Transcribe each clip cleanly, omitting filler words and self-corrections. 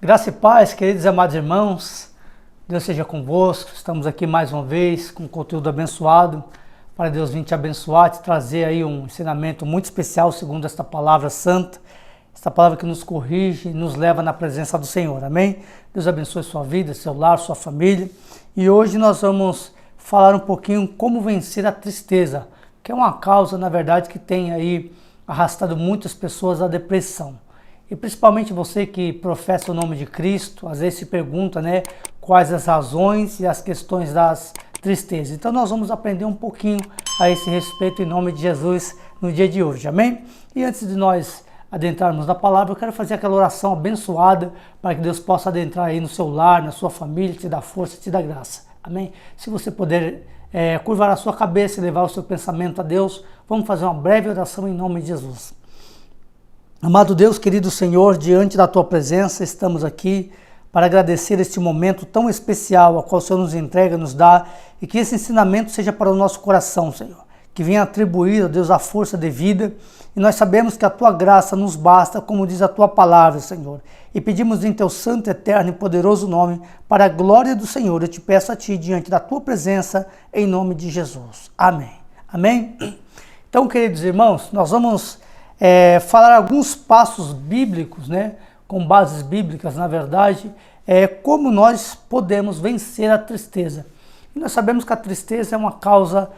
Graça e paz, queridos e amados irmãos, Deus seja convosco. Estamos aqui mais uma vez com conteúdo abençoado, para Deus vir te abençoar, te trazer aí um ensinamento muito especial segundo esta palavra santa, esta palavra que nos corrige e nos leva na presença do Senhor, amém? Deus abençoe sua vida, seu lar, sua família. E hoje nós vamos falar um pouquinho como vencer a tristeza, que é uma causa, na verdade, que tem aí arrastado muitas pessoas à depressão. E principalmente você que professa o nome de Cristo, às vezes se pergunta, quais as razões e as questões das tristezas. Então nós vamos aprender um pouquinho a esse respeito em nome de Jesus no dia de hoje, amém? E antes de nós adentrarmos na palavra, eu quero fazer aquela oração abençoada para que Deus possa adentrar aí no seu lar, na sua família, te dar força, te dar graça, amém? Se você puder curvar a sua cabeça e levar o seu pensamento a Deus, vamos fazer uma breve oração em nome de Jesus. Amado Deus, querido Senhor, diante da Tua presença, estamos aqui para agradecer este momento tão especial a qual o Senhor nos entrega, nos dá, e que esse ensinamento seja para o nosso coração, Senhor, que venha atribuir a Deus a força devida, e nós sabemos que a Tua graça nos basta, como diz a Tua palavra, Senhor, e pedimos em Teu santo, eterno e poderoso nome, para a glória do Senhor, eu te peço a Ti, diante da Tua presença, em nome de Jesus. Amém. Amém? Então, queridos irmãos, nós vamos falar alguns passos bíblicos, com bases bíblicas, na verdade, como nós podemos vencer a tristeza. E nós sabemos que a tristeza é uma causa,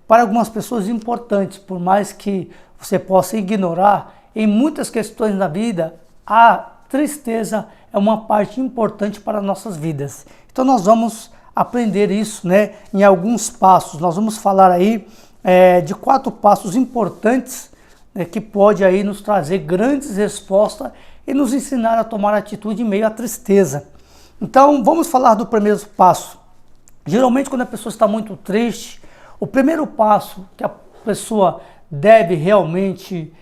para algumas pessoas importante, por mais que você possa ignorar, em muitas questões da vida, a tristeza é uma parte importante para nossas vidas. Então nós vamos aprender isso, em alguns passos. Nós vamos falar aí de 4 passos importantes que pode aí nos trazer grandes respostas e nos ensinar a tomar atitude em meio à tristeza. Então, vamos falar do primeiro passo. Geralmente, quando a pessoa está muito triste, o primeiro passo que a pessoa deve realmente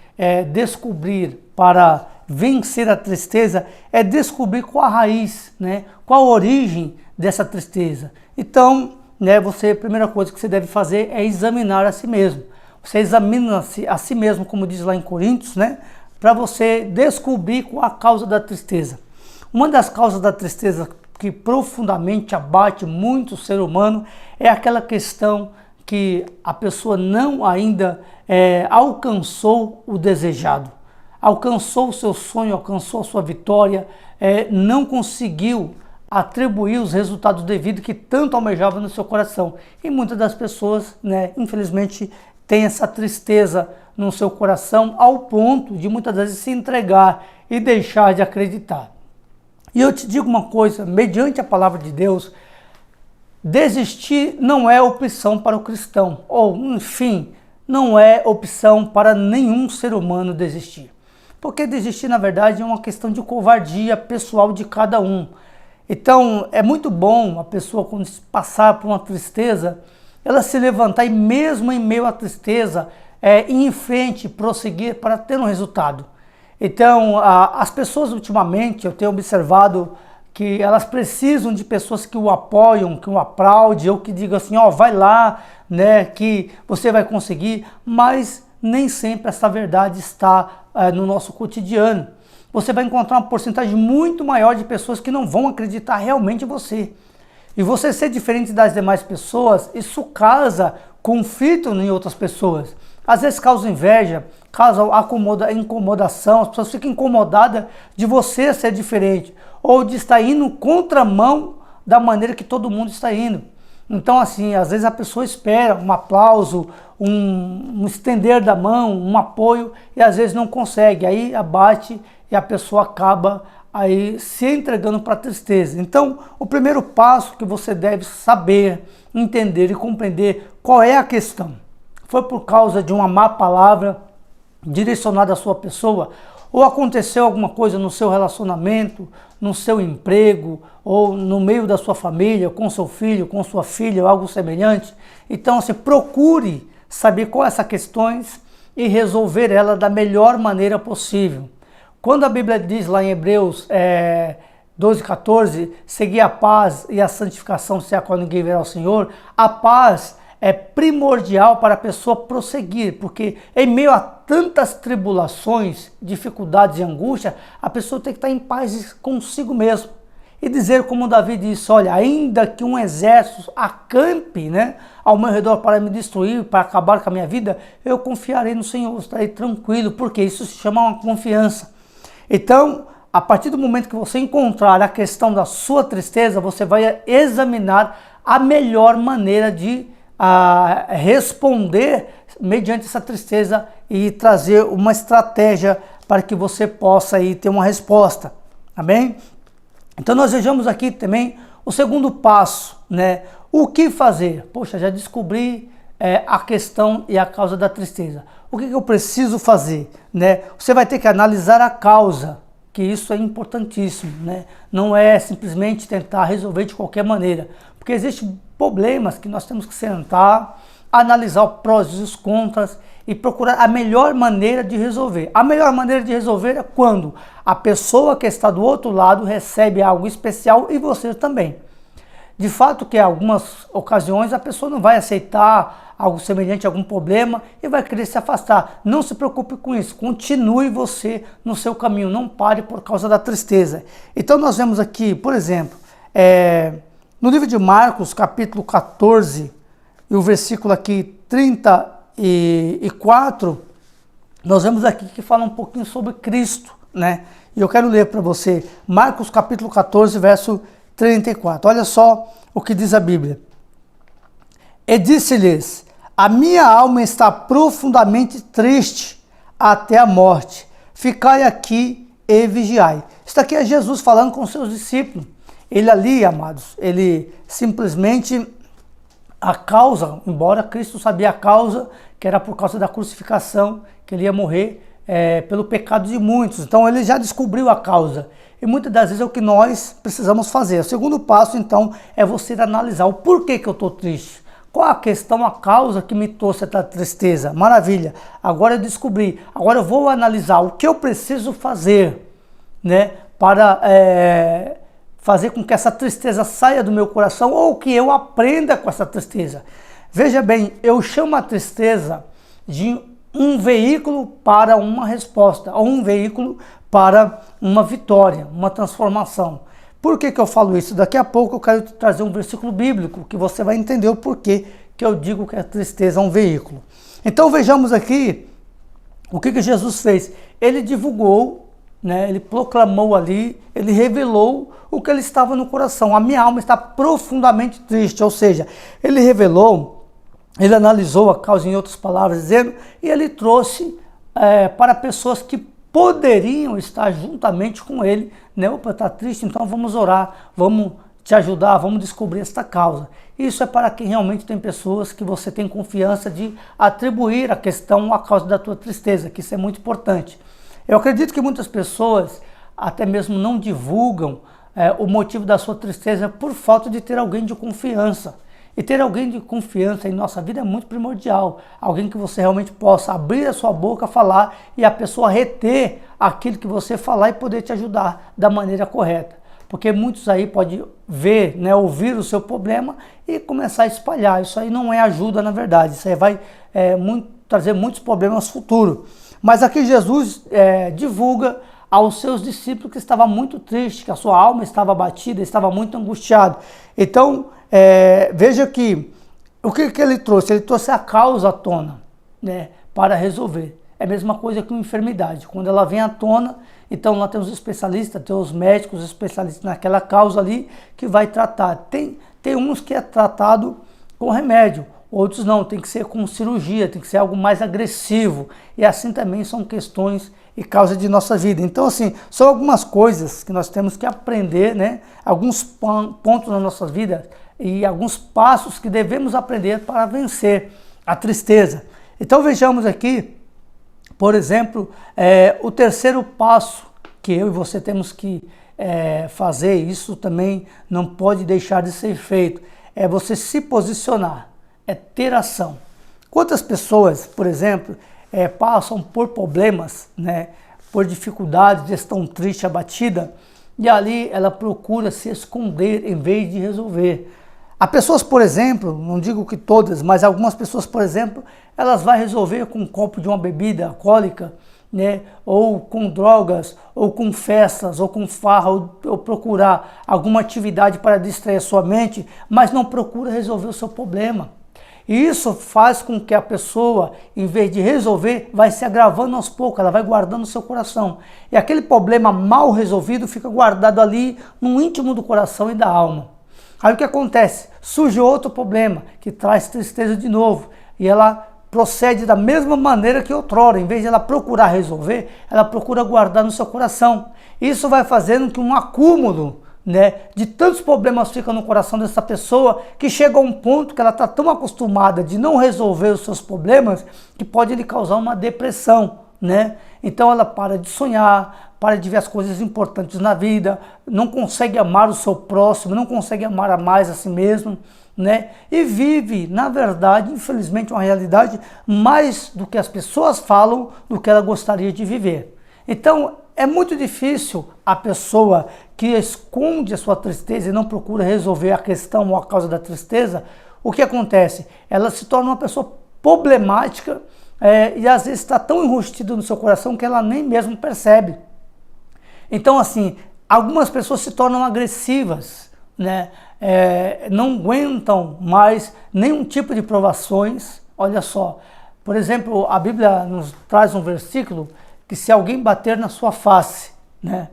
descobrir para vencer a tristeza é descobrir qual a raiz, qual a origem dessa tristeza. Então, a primeira coisa que você deve fazer é examinar a si mesmo. Você examina-se a si mesmo, como diz lá em Coríntios, para você descobrir qual a causa da tristeza. Uma das causas da tristeza que profundamente abate muito o ser humano é aquela questão que a pessoa não ainda alcançou o desejado, alcançou o seu sonho, alcançou a sua vitória, não conseguiu atribuir os resultados devidos que tanto almejava no seu coração. E muitas das pessoas, infelizmente, tem essa tristeza no seu coração ao ponto de muitas vezes se entregar e deixar de acreditar. E eu te digo uma coisa, mediante a palavra de Deus, desistir não é opção para o cristão, ou enfim, não é opção para nenhum ser humano desistir. Porque desistir, na verdade, é uma questão de covardia pessoal de cada um. Então, é muito bom a pessoa, quando passar por uma tristeza, ela se levantar e mesmo em meio à tristeza, ir em frente, prosseguir para ter um resultado. Então, as pessoas ultimamente, eu tenho observado que elas precisam de pessoas que o apoiam, que o aplaudem, ou que digam assim, vai lá, que você vai conseguir, mas nem sempre essa verdade está no nosso cotidiano. Você vai encontrar uma porcentagem muito maior de pessoas que não vão acreditar realmente em você. E você ser diferente das demais pessoas, isso causa conflito em outras pessoas. Às vezes causa inveja, causa incomodação, as pessoas ficam incomodadas de você ser diferente, ou de estar indo contramão da maneira que todo mundo está indo. Então, assim, às vezes a pessoa espera um aplauso, um estender da mão, um apoio, e às vezes não consegue, aí abate e a pessoa acaba aí se entregando para a tristeza. Então, o primeiro passo que você deve saber, entender e compreender qual é a questão. Foi por causa de uma má palavra direcionada à sua pessoa? Ou aconteceu alguma coisa no seu relacionamento, no seu emprego, ou no meio da sua família, com seu filho, com sua filha, ou algo semelhante? Então, assim, procure saber quais essas questões e resolver ela da melhor maneira possível. Quando a Bíblia diz lá em Hebreus 12:14, seguir a paz e a santificação, se a qual ninguém verá o Senhor, a paz é primordial para a pessoa prosseguir, porque em meio a tantas tribulações, dificuldades e angústia, a pessoa tem que estar em paz consigo mesmo. E dizer como Davi disse, olha, ainda que um exército acampe, né, ao meu redor para me destruir, para acabar com a minha vida, eu confiarei no Senhor, estarei tranquilo, porque isso se chama uma confiança. Então, a partir do momento que você encontrar a questão da sua tristeza, você vai examinar a melhor maneira de responder mediante essa tristeza e trazer uma estratégia para que você possa aí ter uma resposta. Amém? Então nós vejamos aqui também o segundo passo, né? O que fazer? Poxa, já descobri a questão e a causa da tristeza. O que eu preciso fazer, né? Você vai ter que analisar a causa, que isso é importantíssimo, né? Não é simplesmente tentar resolver de qualquer maneira, porque existem problemas que nós temos que sentar, analisar os prós e os contras e procurar a melhor maneira de resolver. A melhor maneira de resolver é quando a pessoa que está do outro lado recebe algo especial e você também. De fato que em algumas ocasiões a pessoa não vai aceitar algo semelhante a algum problema e vai querer se afastar. Não se preocupe com isso, continue você no seu caminho, não pare por causa da tristeza. Então nós vemos aqui, por exemplo, no livro de Marcos, capítulo 14, e o versículo aqui 34, nós vemos aqui que fala um pouquinho sobre Cristo, né? E eu quero ler para você, Marcos capítulo 14, verso 34. Olha só o que diz a Bíblia. E disse-lhes, a minha alma está profundamente triste até a morte. Ficai aqui e vigiai. Isso aqui é Jesus falando com seus discípulos. Ele ali, amados, ele simplesmente, a causa, embora Cristo sabia a causa, que era por causa da crucificação, que ele ia morrer pelo pecado de muitos. Então ele já descobriu a causa. E muitas das vezes é o que nós precisamos fazer. O segundo passo, então, é você analisar o porquê que eu estou triste. Qual a questão, a causa que me trouxe essa tristeza? Maravilha, agora eu descobri. Agora eu vou analisar o que eu preciso fazer, né, para fazer com que essa tristeza saia do meu coração ou que eu aprenda com essa tristeza. Veja bem, eu chamo a tristeza de um veículo para uma resposta, ou um veículo para uma vitória, uma transformação. Por que eu falo isso? Daqui a pouco eu quero trazer um versículo bíblico que você vai entender o porquê que eu digo que a tristeza é um veículo. Então vejamos aqui o que Jesus fez. Ele divulgou, né, ele proclamou ali, ele revelou o que ele estava no coração. A minha alma está profundamente triste, ou seja, ele revelou, ele analisou a causa, em outras palavras, dizendo, e ele trouxe para pessoas que poderiam estar juntamente com ele, né? Opa, está triste, então vamos orar, vamos te ajudar, vamos descobrir esta causa. Isso é para quem realmente tem pessoas que você tem confiança de atribuir a questão, a causa da tua tristeza, que isso é muito importante. Eu acredito que muitas pessoas até mesmo não divulgam o motivo da sua tristeza por falta de ter alguém de confiança. E ter alguém de confiança em nossa vida é muito primordial. Alguém que você realmente possa abrir a sua boca, falar e a pessoa reter aquilo que você falar e poder te ajudar da maneira correta. Porque muitos aí podem ver, né, ouvir o seu problema e começar a espalhar. Isso aí não é ajuda, na verdade. Isso aí vai trazer muitos problemas futuros. Mas aqui Jesus divulga aos seus discípulos que estava muito triste, que a sua alma estava abatida, estava muito angustiado. Então, veja que o que ele trouxe? Ele trouxe a causa à tona, né, para resolver. É a mesma coisa que uma enfermidade. Quando ela vem à tona, então lá tem os especialistas, tem os médicos, os especialistas naquela causa ali que vai tratar. Tem uns que é tratado com remédio, outros não, tem que ser com cirurgia, tem que ser algo mais agressivo. E assim também são questões e causas de nossa vida. Então, assim, são algumas coisas que nós temos que aprender, né? Alguns pontos na nossa vida e alguns passos que devemos aprender para vencer a tristeza. Então, vejamos aqui, por exemplo, o terceiro passo que eu e você temos que fazer, isso também não pode deixar de ser feito, é você se posicionar, é ter ação. Quantas pessoas, por exemplo, passam por problemas, né, por dificuldades, estão tristes, abatida, e ali ela procura se esconder em vez de resolver. Há pessoas, por exemplo, não digo que todas, mas algumas pessoas, por exemplo, elas vão resolver com um copo de uma bebida alcoólica, né? Ou com drogas, ou com festas, ou com farra, ou procurar alguma atividade para distrair a sua mente, mas não procura resolver o seu problema. E isso faz com que a pessoa, em vez de resolver, vai se agravando aos poucos, ela vai guardando no seu coração. E aquele problema mal resolvido fica guardado ali no íntimo do coração e da alma. Aí o que acontece? Surge outro problema que traz tristeza de novo e ela procede da mesma maneira que outrora. Em vez de ela procurar resolver, ela procura guardar no seu coração. Isso vai fazendo que um acúmulo, né, de tantos problemas fica no coração dessa pessoa que chega a um ponto que ela está tão acostumada de não resolver os seus problemas que pode lhe causar uma depressão, né? Então ela para de sonhar, para de ver as coisas importantes na vida, não consegue amar o seu próximo, não consegue amar a mais a si mesmo, né? E vive, na verdade, infelizmente, uma realidade mais do que as pessoas falam do que ela gostaria de viver. Então, é muito difícil a pessoa que esconde a sua tristeza e não procura resolver a questão ou a causa da tristeza, o que acontece? Ela se torna uma pessoa problemática e às vezes está tão enrustida no seu coração que ela nem mesmo percebe. Então, assim, algumas pessoas se tornam agressivas, né? Não aguentam mais nenhum tipo de provações. Olha só, por exemplo, a Bíblia nos traz um versículo que se alguém bater na sua face, né?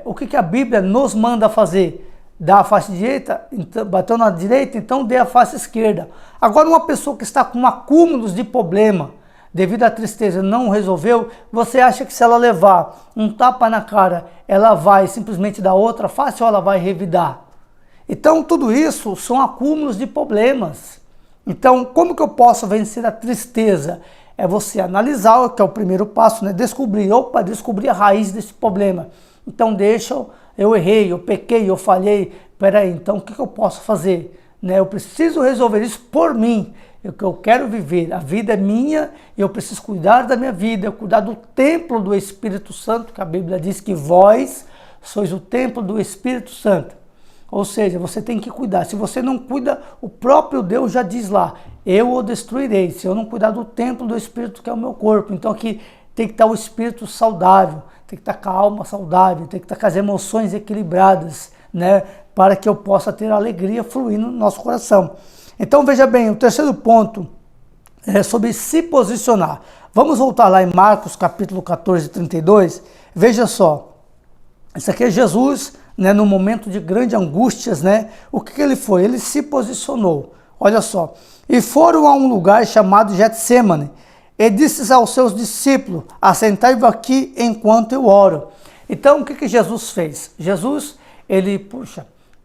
O que a Bíblia nos manda fazer? Dá a face direita, então, bateu na direita, então dê a face esquerda. Agora, uma pessoa que está com acúmulos de problema, devido à tristeza, não resolveu, você acha que se ela levar um tapa na cara, ela vai simplesmente dar outra face ou ela vai revidar? Então, tudo isso são acúmulos de problemas. Então, como que eu posso vencer a tristeza? É você analisar, que é o primeiro passo, né? Descobrir a raiz desse problema. Então, eu errei, eu pequei, eu falhei, peraí, então o que eu posso fazer? Né? Eu preciso resolver isso por mim, é o que eu quero viver, a vida é minha e eu preciso cuidar da minha vida, cuidar do templo do Espírito Santo, que a Bíblia diz que vós sois o templo do Espírito Santo. Ou seja, você tem que cuidar. Se você não cuida, o próprio Deus já diz lá, eu o destruirei, se eu não cuidar do templo do Espírito, que é o meu corpo. Então aqui tem que estar o espírito saudável, tem que estar com a alma saudável, tem que estar com as emoções equilibradas, né? Para que eu possa ter alegria fluindo no nosso coração. Então veja bem, o terceiro ponto é sobre se posicionar. Vamos voltar lá em Marcos capítulo 14, 32. Veja só, isso aqui é Jesus, né, no momento de grandes angústias, né? O que ele foi? Ele se posicionou. Olha só. E foram a um lugar chamado Getsêmane, e disse aos seus discípulos, assentai-vos aqui enquanto eu oro. Então, o que Jesus fez? Jesus,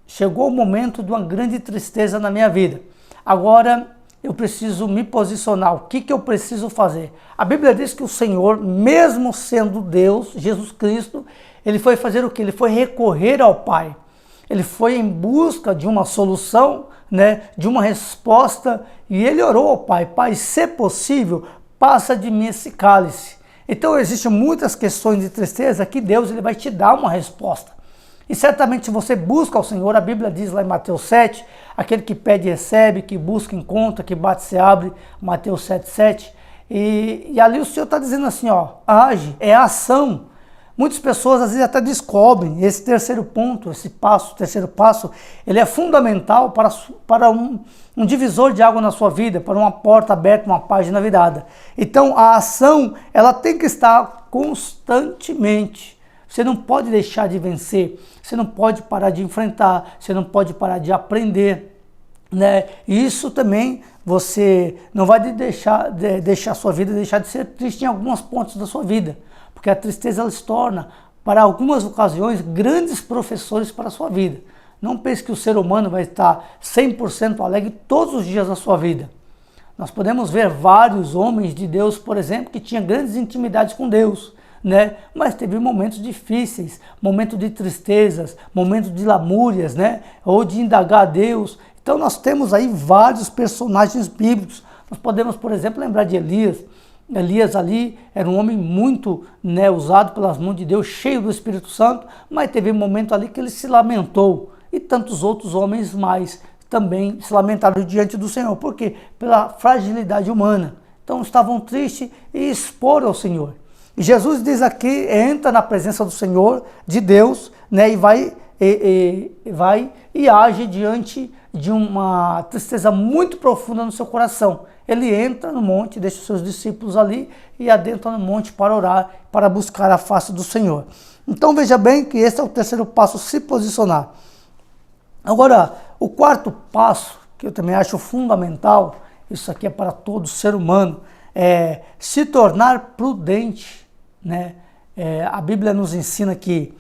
chegou o momento de uma grande tristeza na minha vida. Agora, eu preciso me posicionar. O que eu preciso fazer? A Bíblia diz que o Senhor, mesmo sendo Deus, Jesus Cristo, ele foi fazer o quê? Ele foi recorrer ao Pai. Ele foi em busca de uma solução, né, de uma resposta, e ele orou ao Pai. Pai, se possível, passa de mim esse cálice. Então, existem muitas questões de tristeza que Deus ele vai te dar uma resposta. E certamente se você busca ao Senhor, a Bíblia diz lá em Mateus 7, aquele que pede recebe, que busca encontra, que bate se abre, Mateus 7, 7. E ali o Senhor está dizendo assim, ó, age, é ação. Muitas pessoas às vezes até descobrem esse terceiro ponto, terceiro passo, ele é fundamental para um divisor de água na sua vida, para uma porta aberta, uma página virada. Então a ação, ela tem que estar constantemente. Você não pode deixar de vencer, você não pode parar de enfrentar, você não pode parar de aprender, né? E isso também você não vai deixar a sua vida deixar de ser triste em alguns pontos da sua vida. Porque a tristeza ela se torna, para algumas ocasiões, grandes professores para a sua vida. Não pense que o ser humano vai estar 100% alegre todos os dias da sua vida. Nós podemos ver vários homens de Deus, por exemplo, que tinham grandes intimidades com Deus, né? Mas teve momentos difíceis, momentos de tristezas, momentos de lamúrias, né? Ou de indagar a Deus. Então nós temos aí vários personagens bíblicos. Nós podemos, por exemplo, lembrar de Elias. Elias ali era um homem muito, né, usado pelas mãos de Deus, cheio do Espírito Santo, mas teve um momento ali que ele se lamentou, e tantos outros homens mais, também se lamentaram diante do Senhor. Por quê? Pela fragilidade humana. Então estavam tristes e exporam ao Senhor. E Jesus diz aqui, entra na presença do Senhor, de Deus, né, e vai e age diante de uma tristeza muito profunda no seu coração. Ele entra no monte, deixa os seus discípulos ali e adentra no monte para orar, para buscar a face do Senhor. Então veja bem que esse é o terceiro passo, se posicionar. Agora, o quarto passo, que eu também acho fundamental, isso aqui é para todo ser humano, é se tornar prudente, né? A Bíblia nos ensina que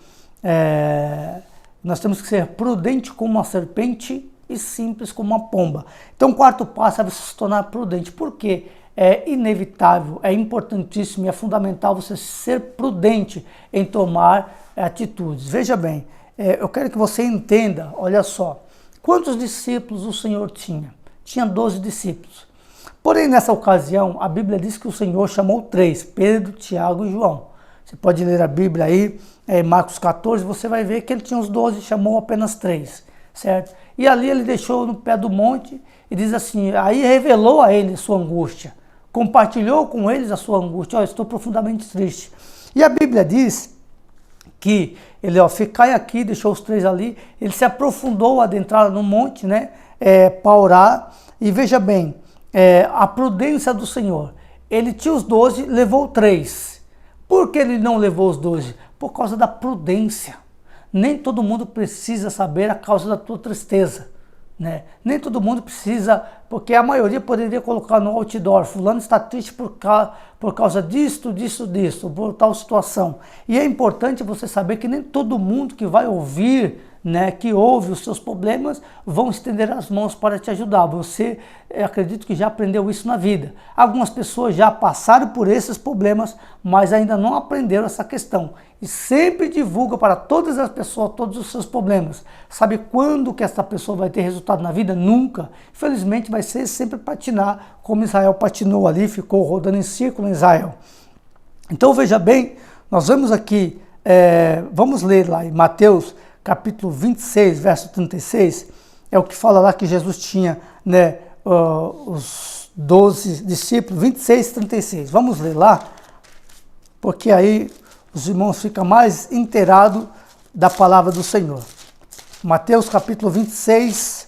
nós temos que ser prudente como uma serpente e simples como uma pomba. Então o quarto passo é você se tornar prudente. Por quê? É inevitável, é importantíssimo e é fundamental você ser prudente em tomar atitudes. Veja bem, eu quero que você entenda, olha só, quantos discípulos o Senhor tinha? Tinha 12 discípulos. Porém, nessa ocasião, a Bíblia diz que o Senhor chamou 3, Pedro, Tiago e João. Você pode ler a Bíblia aí, Marcos 14, você vai ver que ele tinha os 12 e chamou apenas 3, certo? E ali ele deixou no pé do monte e diz assim, aí revelou a eles sua angústia, compartilhou com eles a sua angústia, estou profundamente triste. E a Bíblia diz que ele, ficai aqui, deixou os 3 ali, ele se aprofundou, adentrar no monte, né, para orar, e veja bem, a prudência do Senhor, ele tinha os 12, levou 3. Por que ele não levou os 12? Por causa da prudência. Nem todo mundo precisa saber a causa da tua tristeza, né? Nem todo mundo precisa, porque a maioria poderia colocar no outdoor, fulano está triste por causa disso, por tal situação. E é importante você saber que nem todo mundo que vai ouvir, né, que ouve os seus problemas, vão estender as mãos para te ajudar. Você, acredito que já aprendeu isso na vida. Algumas pessoas já passaram por esses problemas, mas ainda não aprenderam essa questão. E sempre divulga para todas as pessoas todos os seus problemas. Sabe quando que essa pessoa vai ter resultado na vida? Nunca. Infelizmente vai ser sempre patinar, como Israel patinou ali, ficou rodando em círculo em Israel. Então veja bem, nós vemos aqui, vamos ler lá em Mateus capítulo 26, verso 36, é o que fala lá que Jesus tinha, né, os 12 discípulos, 26, 36. Vamos ler lá, porque aí os irmãos ficam mais inteirados da palavra do Senhor. Mateus capítulo 26,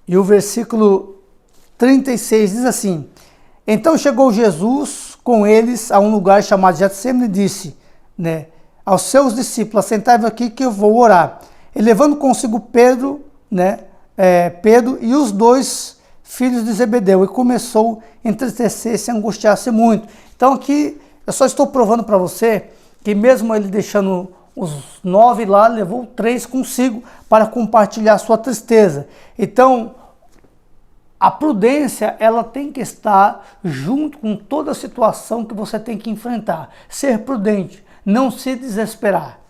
e o versículo 36 diz assim, então chegou Jesus com eles a um lugar chamado Getsemane e disse, né, aos seus discípulos, assentai-vos aqui que eu vou orar. E levando consigo Pedro, né, Pedro e os 2 filhos de Zebedeu, e começou a entristecer-se, a angustiar-se muito. Então aqui eu só estou provando para você que mesmo ele deixando os 9 lá, levou 3 consigo para compartilhar a sua tristeza. Então, a prudência, ela tem que estar junto com toda a situação que você tem que enfrentar. Ser prudente, não se desesperar.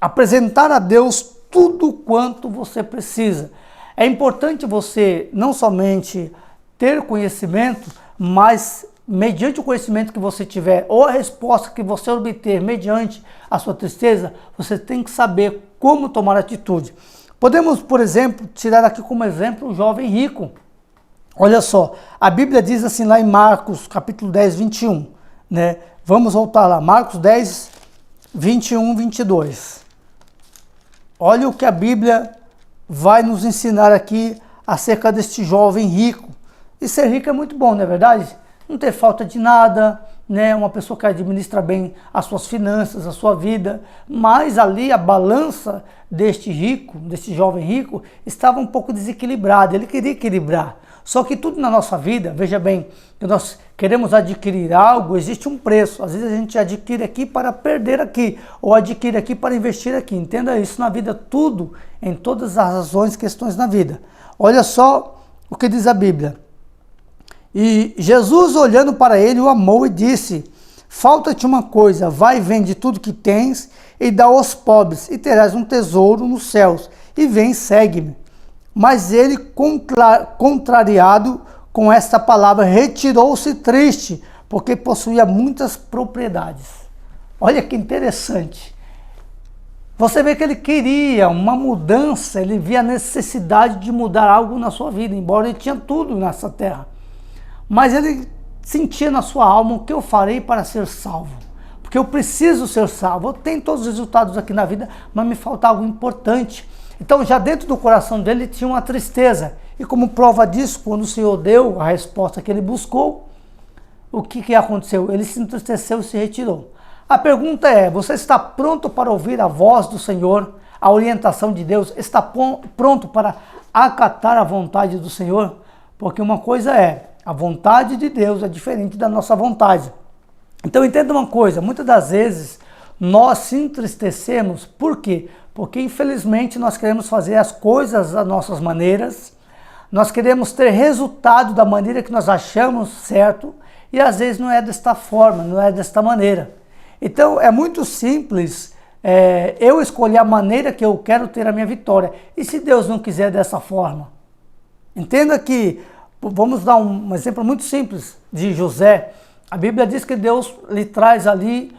Apresentar a Deus tudo quanto você precisa. É importante você não somente ter conhecimento, mas mediante o conhecimento que você tiver ou a resposta que você obter mediante a sua tristeza, você tem que saber como tomar atitude. Podemos, por exemplo, tirar aqui como exemplo o jovem rico. Olha só, a Bíblia diz assim lá em Marcos, capítulo 10, 21, né? Vamos voltar lá, Marcos 10, 21, 22. Olha o que a Bíblia vai nos ensinar aqui acerca deste jovem rico. E ser rico é muito bom, não é verdade? Não ter falta de nada, né? Uma pessoa que administra bem as suas finanças, a sua vida. Mas ali a balança deste rico, deste jovem rico, estava um pouco desequilibrada. Ele queria equilibrar. Só que tudo na nossa vida, veja bem, que nós queremos adquirir algo, existe um preço. Às vezes a gente adquire aqui para perder aqui, ou adquire aqui para investir aqui. Entenda isso na vida, tudo, em todas as razões, questões na vida. Olha só o que diz a Bíblia. E Jesus, olhando para ele, o amou e disse, falta-te uma coisa, vai e vende tudo que tens e dá aos pobres, e terás um tesouro nos céus, e vem, segue-me. Mas ele, contrariado com esta palavra, retirou-se triste, porque possuía muitas propriedades. Olha que interessante. Você vê que ele queria uma mudança, ele via a necessidade de mudar algo na sua vida, embora ele tinha tudo nessa terra. Mas ele sentia na sua alma: o que eu farei para ser salvo? Porque eu preciso ser salvo. Eu tenho todos os resultados aqui na vida, mas me falta algo importante. Então já dentro do coração dele tinha uma tristeza. E como prova disso, quando o Senhor deu a resposta que ele buscou, o que aconteceu? Ele se entristeceu e se retirou. A pergunta é: você está pronto para ouvir a voz do Senhor, a orientação de Deus? Está pronto para acatar a vontade do Senhor? Porque uma coisa é, a vontade de Deus é diferente da nossa vontade. Então entenda uma coisa, muitas das vezes nós se entristecemos, por quê? Porque infelizmente nós queremos fazer as coisas das nossas maneiras, nós queremos ter resultado da maneira que nós achamos certo, e às vezes não é desta forma, não é desta maneira. Então é muito simples eu escolher a maneira que eu quero ter a minha vitória. E se Deus não quiser dessa forma? Entenda que, vamos dar um exemplo muito simples de José. A Bíblia diz que Deus lhe traz ali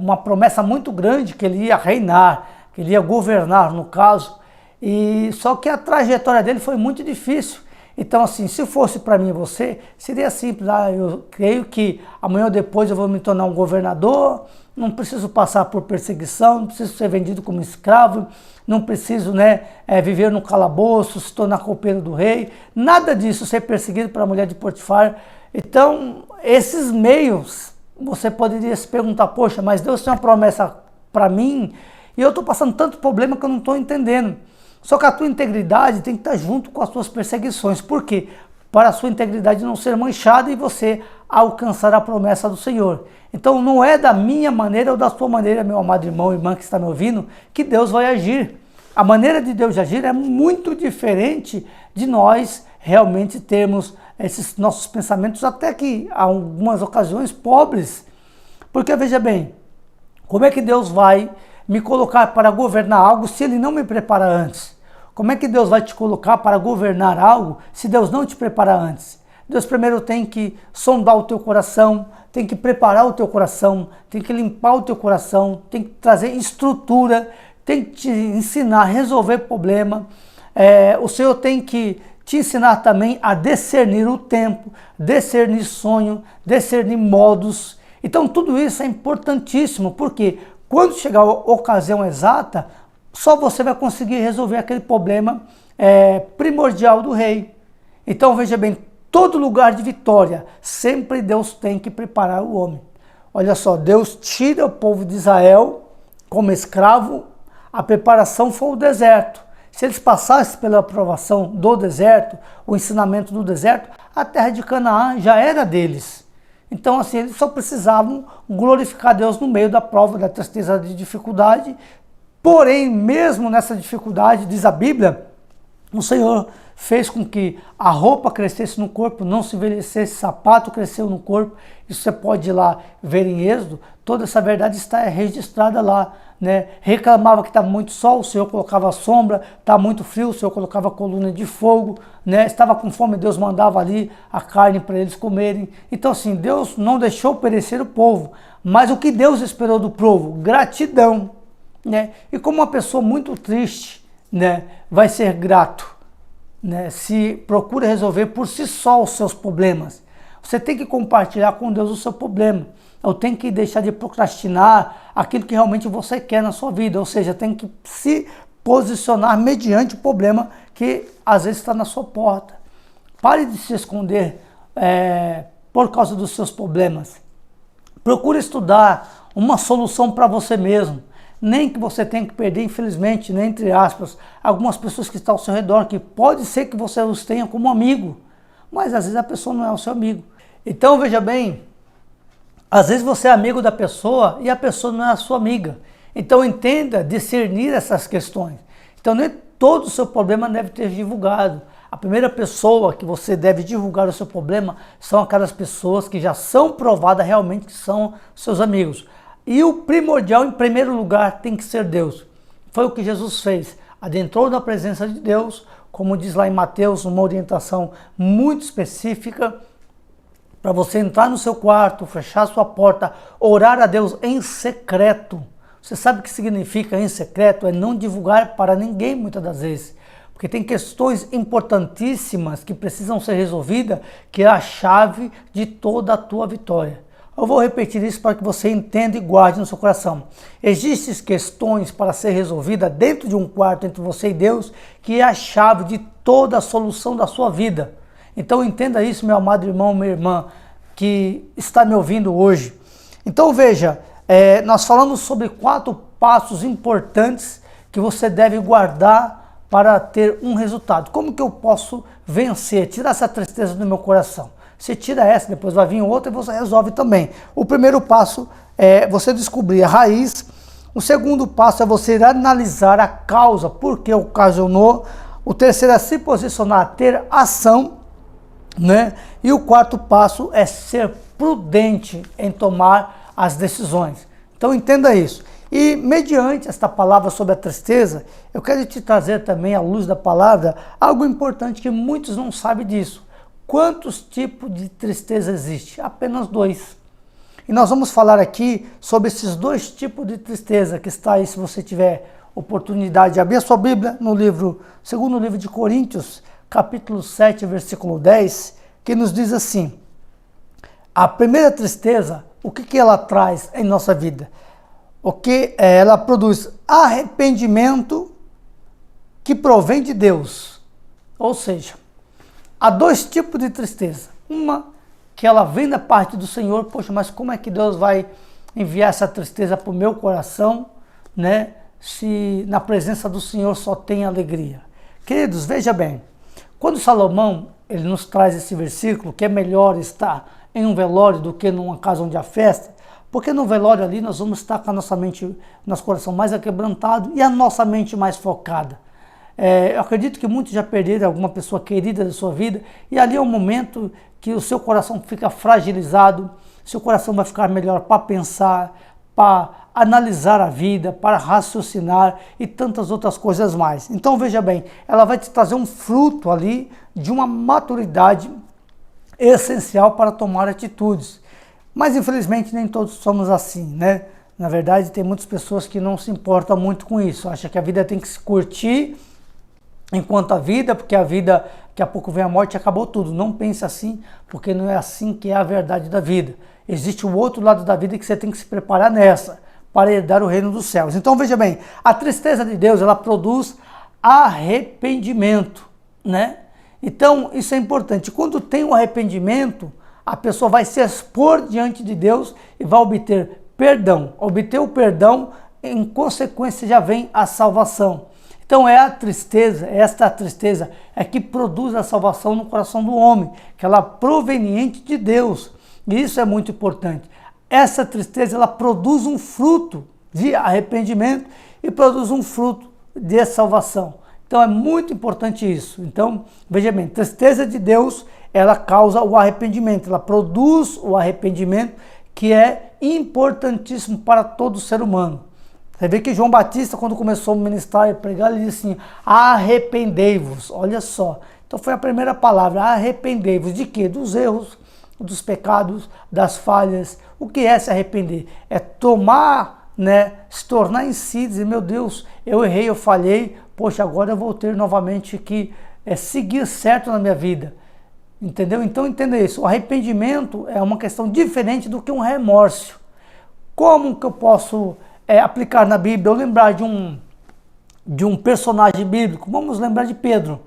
uma promessa muito grande, que ele ia reinar, que ele ia governar no caso. E só que a trajetória dele foi muito difícil. Então, assim, se fosse para mim e você, seria simples. Eu creio que amanhã ou depois eu vou me tornar um governador, não preciso passar por perseguição, não preciso ser vendido como escravo, não preciso viver no calabouço, se tornar copeiro do rei, nada disso, ser perseguido pela mulher de Potifar. Então, esses meios, você poderia se perguntar: poxa, mas Deus tem uma promessa para mim e eu estou passando tanto problema que eu não estou entendendo. Só que a tua integridade tem que estar junto com as tuas perseguições. Por quê? Para a sua integridade não ser manchada e você alcançar a promessa do Senhor. Então não é da minha maneira ou da sua maneira, meu amado irmão e irmã que está me ouvindo, que Deus vai agir. A maneira de Deus agir é muito diferente de nós realmente termos esses nossos pensamentos, até que em algumas ocasiões pobres. Porque veja bem, como é que Deus vai me colocar para governar algo se Ele não me prepara antes? Como é que Deus vai te colocar para governar algo se Deus não te prepara antes? Deus primeiro tem que sondar o teu coração, tem que preparar o teu coração, tem que limpar o teu coração, tem que trazer estrutura, tem que te ensinar a resolver problema. O Senhor tem que te ensinar também a discernir o tempo, discernir sonho, discernir modos. Então tudo isso é importantíssimo, porque quando chegar a ocasião exata, só você vai conseguir resolver aquele problema primordial do rei. Então veja bem, todo lugar de vitória, sempre Deus tem que preparar o homem. Olha só, Deus tira o povo de Israel como escravo, a preparação foi o deserto. Se eles passassem pela aprovação do deserto, o ensinamento do deserto, a terra de Canaã já era deles. Então assim, eles só precisavam glorificar Deus no meio da prova, da tristeza, de dificuldade. Porém, mesmo nessa dificuldade, diz a Bíblia, o Senhor fez com que a roupa crescesse no corpo, não se envelhecesse, sapato cresceu no corpo. Isso você pode ir lá ver em Êxodo, toda essa verdade está registrada lá. Reclamava que estava muito sol, o Senhor colocava sombra, estava muito frio, o Senhor colocava coluna de fogo, estava com fome, Deus mandava ali a carne para eles comerem. Então assim, Deus não deixou perecer o povo, mas o que Deus esperou do povo? Gratidão. E como uma pessoa muito triste vai ser grato, se procura resolver por si só os seus problemas. Você tem que compartilhar com Deus o seu problema. Ou tem que deixar de procrastinar aquilo que realmente você quer na sua vida. Ou seja, tem que se posicionar mediante o problema que às vezes está na sua porta. Pare de se esconder por causa dos seus problemas. Procure estudar uma solução para você mesmo. Nem que você tenha que perder, infelizmente, entre aspas, algumas pessoas que estão ao seu redor, que pode ser que você os tenha como amigo, mas às vezes a pessoa não é o seu amigo. Então veja bem, às vezes você é amigo da pessoa e a pessoa não é a sua amiga. Então entenda, discernir essas questões. Então nem todo o seu problema deve ter divulgado. A primeira pessoa que você deve divulgar o seu problema são aquelas pessoas que já são provadas realmente que são seus amigos. E o primordial, em primeiro lugar, tem que ser Deus. Foi o que Jesus fez. Adentrou na presença de Deus, como diz lá em Mateus, uma orientação muito específica, para você entrar no seu quarto, fechar sua porta, orar a Deus em secreto. Você sabe o que significa em secreto? É não divulgar para ninguém muitas das vezes. Porque tem questões importantíssimas que precisam ser resolvidas, que é a chave de toda a tua vitória. Eu vou repetir isso para que você entenda e guarde no seu coração. Existem questões para ser resolvidas dentro de um quarto entre você e Deus, que é a chave de toda a solução da sua vida. Então entenda isso, meu amado irmão, minha irmã, que está me ouvindo hoje. Então veja, nós falamos sobre 4 passos importantes que você deve guardar para ter um resultado. Como que eu posso vencer, tirar essa tristeza do meu coração? Você tira essa, depois vai vir outra e você resolve também. O primeiro passo é você descobrir a raiz. O segundo passo é você analisar a causa, por que ocasionou. O terceiro é se posicionar, ter ação, né? E o quarto passo é ser prudente em tomar as decisões. Então entenda isso. E mediante esta palavra sobre a tristeza, eu quero te trazer também, à luz da palavra, algo importante que muitos não sabem disso. Quantos tipos de tristeza existe? Apenas 2. E nós vamos falar aqui sobre esses 2 tipos de tristeza que está aí, se você tiver oportunidade de abrir a sua Bíblia, no livro, segundo livro de Coríntios, capítulo 7, versículo 10, que nos diz assim: a primeira tristeza, o que ela traz em nossa vida? O que ela produz? Arrependimento que provém de Deus. Ou seja, há 2 tipos de tristeza. Uma que ela vem da parte do Senhor. Poxa, mas como é que Deus vai enviar essa tristeza para o meu coração, né? Se na presença do Senhor só tem alegria. Queridos, veja bem. Quando Salomão ele nos traz esse versículo, que é melhor estar em um velório do que numa casa onde há festa, porque no velório ali nós vamos estar com a nossa mente, nosso coração mais aquebrantado e a nossa mente mais focada. Eu acredito que muitos já perderam alguma pessoa querida da sua vida, e ali é um momento que o seu coração fica fragilizado, seu coração vai ficar melhor para pensar, para analisar a vida, para raciocinar e tantas outras coisas mais. Então veja bem, ela vai te trazer um fruto ali de uma maturidade essencial para tomar atitudes. Mas infelizmente nem todos somos assim, né? Na verdade tem muitas pessoas que não se importam muito com isso, acham que a vida tem que se curtir enquanto a vida, porque a vida, daqui a pouco vem a morte e acabou tudo. Não pense assim, porque não é assim que é a verdade da vida. Existe o outro lado da vida que você tem que se preparar nessa, para herdar o reino dos céus. Então veja bem, a tristeza de Deus, ela produz arrependimento, né? Então isso é importante. Quando tem o arrependimento, a pessoa vai se expor diante de Deus e vai obter perdão. Obter o perdão, em consequência já vem a salvação. Então é a tristeza, esta tristeza é que produz a salvação no coração do homem, que ela é proveniente de Deus. E isso é muito importante. Essa tristeza, ela produz um fruto de arrependimento e produz um fruto de salvação. Então é muito importante isso. Então, veja bem, tristeza de Deus, ela causa o arrependimento, ela produz o arrependimento, que é importantíssimo para todo ser humano. Você vê que João Batista, quando começou a ministrar e pregar, ele disse assim: arrependei-vos. Olha só. Então foi a primeira palavra, arrependei-vos. De quê? Dos erros, dos pecados, das falhas. O que é se arrepender? É tomar, né, se tornar em si, dizer: meu Deus, eu errei, eu falhei, poxa, agora eu vou ter novamente que seguir certo na minha vida. Entendeu? Então entenda isso. O arrependimento é uma questão diferente do que um remorso. Como que eu posso aplicar na Bíblia? Eu lembrar de um personagem bíblico. Vamos lembrar de Pedro.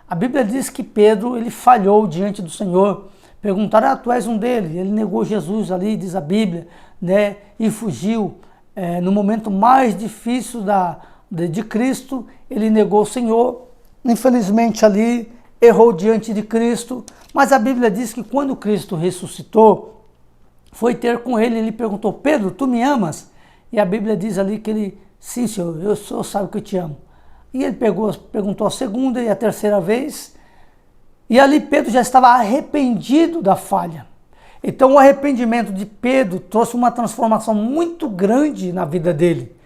A Bíblia diz que Pedro, ele falhou diante do Senhor. Perguntaram: tu és um deles? Ele negou Jesus ali, diz a Bíblia, né? E fugiu. No momento mais difícil de Cristo, ele negou o Senhor. Infelizmente ali errou diante de Cristo. Mas a Bíblia diz que quando Cristo ressuscitou, foi ter com ele, ele perguntou: Pedro, tu me amas? E a Bíblia diz ali que ele: sim, Senhor, o Senhor sabe que eu te amo. E ele perguntou a segunda e a terceira vez, e ali Pedro já estava arrependido da falha. Então o arrependimento de Pedro trouxe uma transformação muito grande na vida dele.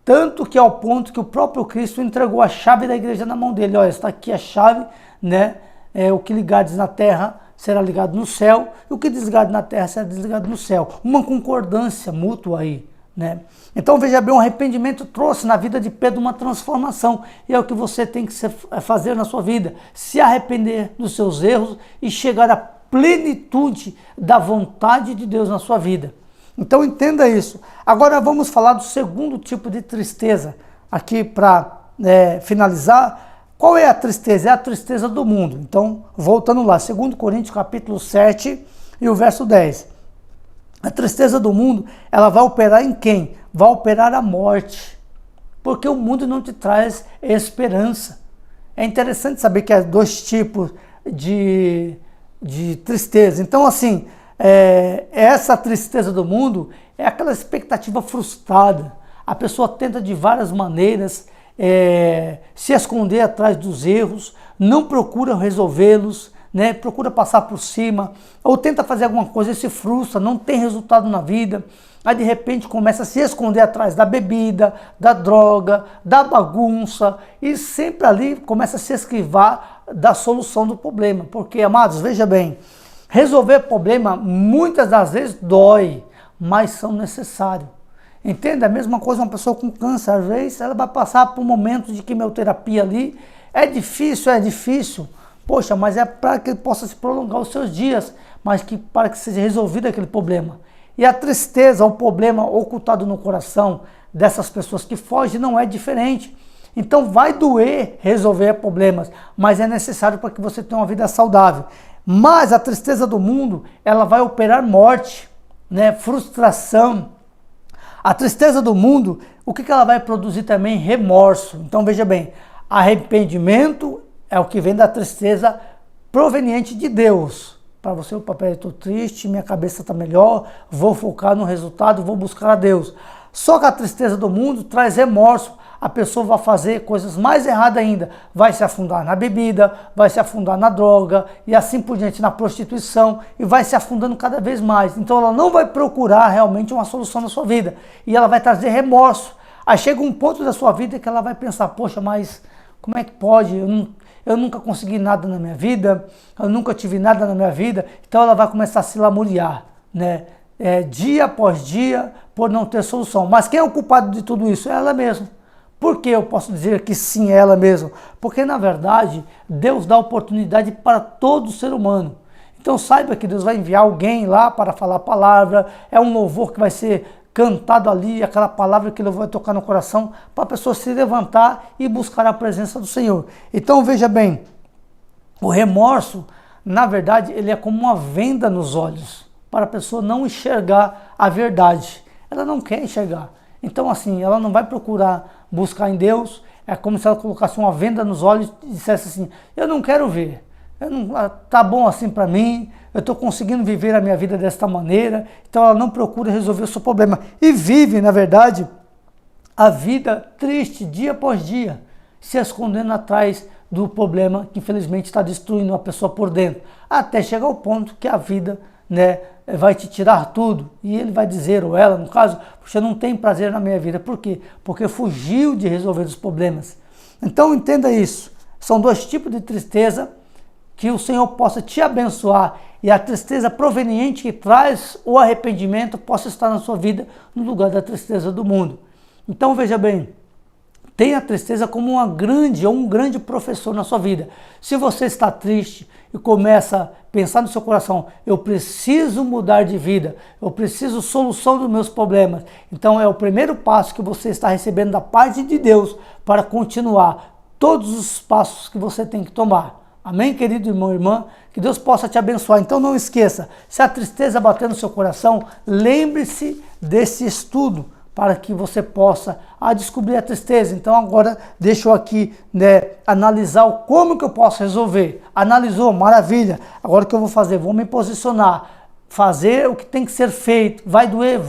Tanto que ao ponto que o próprio Cristo entregou a chave da igreja na mão dele. Olha, está aqui a chave, né? O que ligares na terra será ligado no céu, e o que desligado na terra será desligado no céu. Uma concordância mútua aí, né? Então veja bem, o arrependimento trouxe na vida de Pedro uma transformação, e é o que você tem que fazer na sua vida, se arrepender dos seus erros e chegar à plenitude da vontade de Deus na sua vida. Então entenda isso. Agora vamos falar do segundo tipo de tristeza, aqui para finalizar. Qual é a tristeza? É a tristeza do mundo. Então, voltando lá, 2 Coríntios capítulo 7 e o verso 10. A tristeza do mundo, ela vai operar em quem? Vai operar a morte. Porque o mundo não te traz esperança. É interessante saber que há dois tipos de tristeza. Então, assim, essa tristeza do mundo é aquela expectativa frustrada. A pessoa tenta de várias maneiras se esconder atrás dos erros, não procura resolvê-los, né? Procura passar por cima, ou tenta fazer alguma coisa e se frustra, não tem resultado na vida, aí de repente começa a se esconder atrás da bebida, da droga, da bagunça, e sempre ali começa a se esquivar da solução do problema, porque, amados, veja bem, resolver problema muitas das vezes dói, mas são necessários. Entende? A mesma coisa uma pessoa com câncer, às vezes ela vai passar por um momento de quimioterapia ali, é difícil, poxa, mas é para que possa se prolongar os seus dias, mas para que seja resolvido aquele problema. E a tristeza, o problema ocultado no coração dessas pessoas que fogem não é diferente. Então vai doer resolver problemas, mas é necessário para que você tenha uma vida saudável. Mas a tristeza do mundo, ela vai operar morte, né? Frustração. A tristeza do mundo, o que ela vai produzir também? Remorso. Então veja bem, arrependimento é o que vem da tristeza proveniente de Deus. Para você, o papel, eu estou triste, minha cabeça está melhor, vou focar no resultado, vou buscar a Deus. Só que a tristeza do mundo traz remorso. A pessoa vai fazer coisas mais erradas ainda, vai se afundar na bebida, vai se afundar na droga e assim por diante, na prostituição, e vai se afundando cada vez mais. Então ela não vai procurar realmente uma solução na sua vida e ela vai trazer remorso. Aí chega um ponto da sua vida que ela vai pensar, poxa, mas como é que pode? Eu nunca consegui nada na minha vida, eu nunca tive nada na minha vida, então ela vai começar a se lamuriar, né? Dia após dia, por não ter solução. Mas quem é o culpado de tudo isso? É ela mesma. Por que eu posso dizer que sim, é ela mesma? Porque, na verdade, Deus dá oportunidade para todo ser humano. Então saiba que Deus vai enviar alguém lá para falar a palavra, é um louvor que vai ser cantado ali, aquela palavra que ele vai tocar no coração, para a pessoa se levantar e buscar a presença do Senhor. Então veja bem, o remorso, na verdade, ele é como uma venda nos olhos, para a pessoa não enxergar a verdade. Ela não quer enxergar. Então, assim, ela não vai procurar buscar em Deus, é como se ela colocasse uma venda nos olhos e dissesse assim, eu não quero ver, tá bom assim para mim, eu estou conseguindo viver a minha vida desta maneira, então ela não procura resolver o seu problema e vive, na verdade, a vida triste dia após dia, se escondendo atrás do problema que infelizmente está destruindo a pessoa por dentro, até chegar ao ponto que a vida, né, vai te tirar tudo, e ele vai dizer, ou ela no caso, você não tem prazer na minha vida. Por quê? Porque fugiu de resolver os problemas. Então entenda isso, são dois tipos de tristeza, que o Senhor possa te abençoar, e a tristeza proveniente que traz o arrependimento possa estar na sua vida, no lugar da tristeza do mundo. Então veja bem, tenha a tristeza como um grande professor na sua vida. Se você está triste e começa a pensar no seu coração, eu preciso mudar de vida, eu preciso solução dos meus problemas. Então é o primeiro passo que você está recebendo da parte de Deus para continuar todos os passos que você tem que tomar. Amém, querido irmão e irmã? Que Deus possa te abençoar. Então não esqueça, se a tristeza bater no seu coração, lembre-se desse estudo, para que você possa descobrir a tristeza. Então agora deixa eu aqui, né, analisar como que eu posso resolver. Analisou, maravilha. Agora o que eu vou fazer? Vou me posicionar, fazer o que tem que ser feito. Vai doer?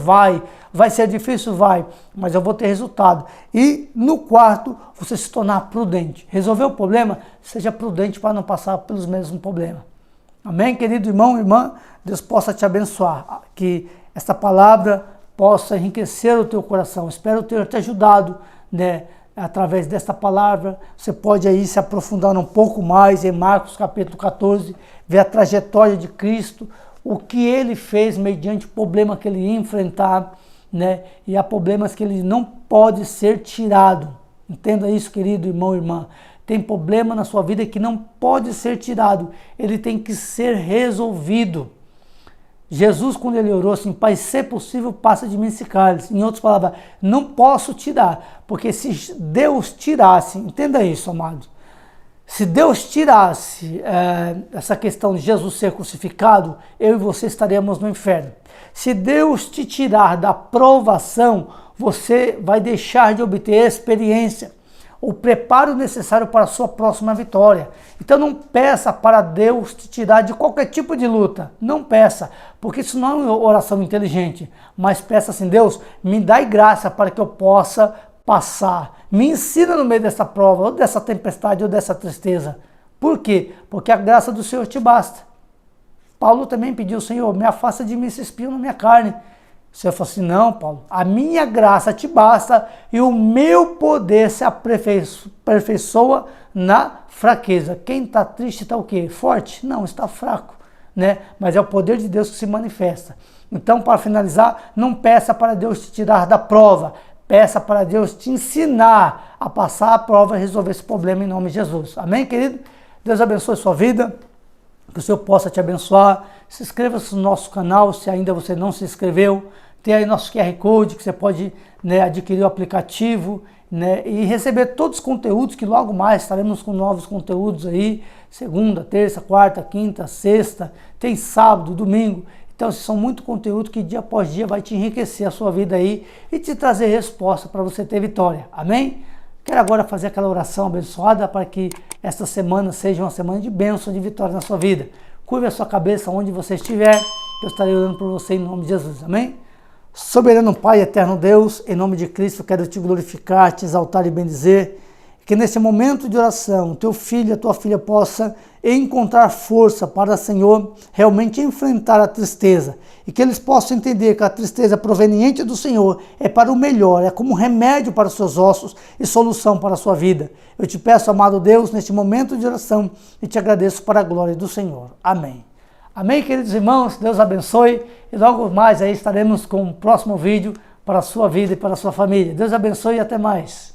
Vai ser difícil? Vai, mas eu vou ter resultado. E no quarto, você se tornar prudente. Resolver o problema? Seja prudente para não passar pelos mesmos problemas. Amém, querido irmão e irmã? Deus possa te abençoar. Que esta palavra possa enriquecer o teu coração. Espero ter te ajudado, né, através desta palavra. Você pode aí se aprofundar um pouco mais em Marcos capítulo 14, ver a trajetória de Cristo, o que ele fez mediante o problema que ele ia enfrentar, né? E há problemas que ele não pode ser tirado. Entenda isso, querido irmão e irmã. Tem problema na sua vida que não pode ser tirado. Ele tem que ser resolvido. Jesus, quando ele orou assim, Pai, se possível, passa de mim esse cálice. Em outras palavras, não posso tirar, porque se Deus tirasse, entenda isso, amado, se Deus tirasse essa questão de Jesus ser crucificado, eu e você estaríamos no inferno. Se Deus te tirar da provação, você vai deixar de obter experiência, o preparo necessário para a sua próxima vitória. Então não peça para Deus te tirar de qualquer tipo de luta. Não peça, porque isso não é uma oração inteligente. Mas peça assim, Deus, me dai graça para que eu possa passar. Me ensina no meio dessa prova, ou dessa tempestade, ou dessa tristeza. Por quê? Porque a graça do Senhor te basta. Paulo também pediu, Senhor, me afasta de mim esse espinho na minha carne. O Senhor falou assim, não, Paulo, a minha graça te basta e o meu poder se aperfeiçoa na fraqueza. Quem está triste está o quê? Forte? Não, está fraco, né? Mas é o poder de Deus que se manifesta. Então, para finalizar, não peça para Deus te tirar da prova. Peça para Deus te ensinar a passar a prova e resolver esse problema em nome de Jesus. Amém, querido? Deus abençoe a sua vida. Que o Senhor possa te abençoar. Se inscreva-se no nosso canal, se ainda você não se inscreveu. Tem aí nosso QR Code, que você pode, né, adquirir o aplicativo, né, e receber todos os conteúdos, que logo mais estaremos com novos conteúdos aí. Segunda, terça, quarta, quinta, sexta. Tem sábado, domingo. Então, são muito conteúdo que dia após dia vai te enriquecer a sua vida aí e te trazer resposta para você ter vitória. Amém? Quero agora fazer aquela oração abençoada para que esta semana seja uma semana de bênção, de vitória na sua vida. Curve a sua cabeça onde você estiver, eu estarei orando por você em nome de Jesus. Amém? Soberano Pai, eterno Deus, em nome de Cristo, quero te glorificar, te exaltar e bendizer. Que nesse momento de oração, teu filho e a tua filha possa encontrar força para, Senhor, realmente enfrentar a tristeza. E que eles possam entender que a tristeza proveniente do Senhor é para o melhor, é como remédio para os seus ossos e solução para a sua vida. Eu te peço, amado Deus, neste momento de oração, e te agradeço para a glória do Senhor. Amém. Amém, queridos irmãos, Deus abençoe. E logo mais aí estaremos com o próximo vídeo para a sua vida e para a sua família. Deus abençoe e até mais.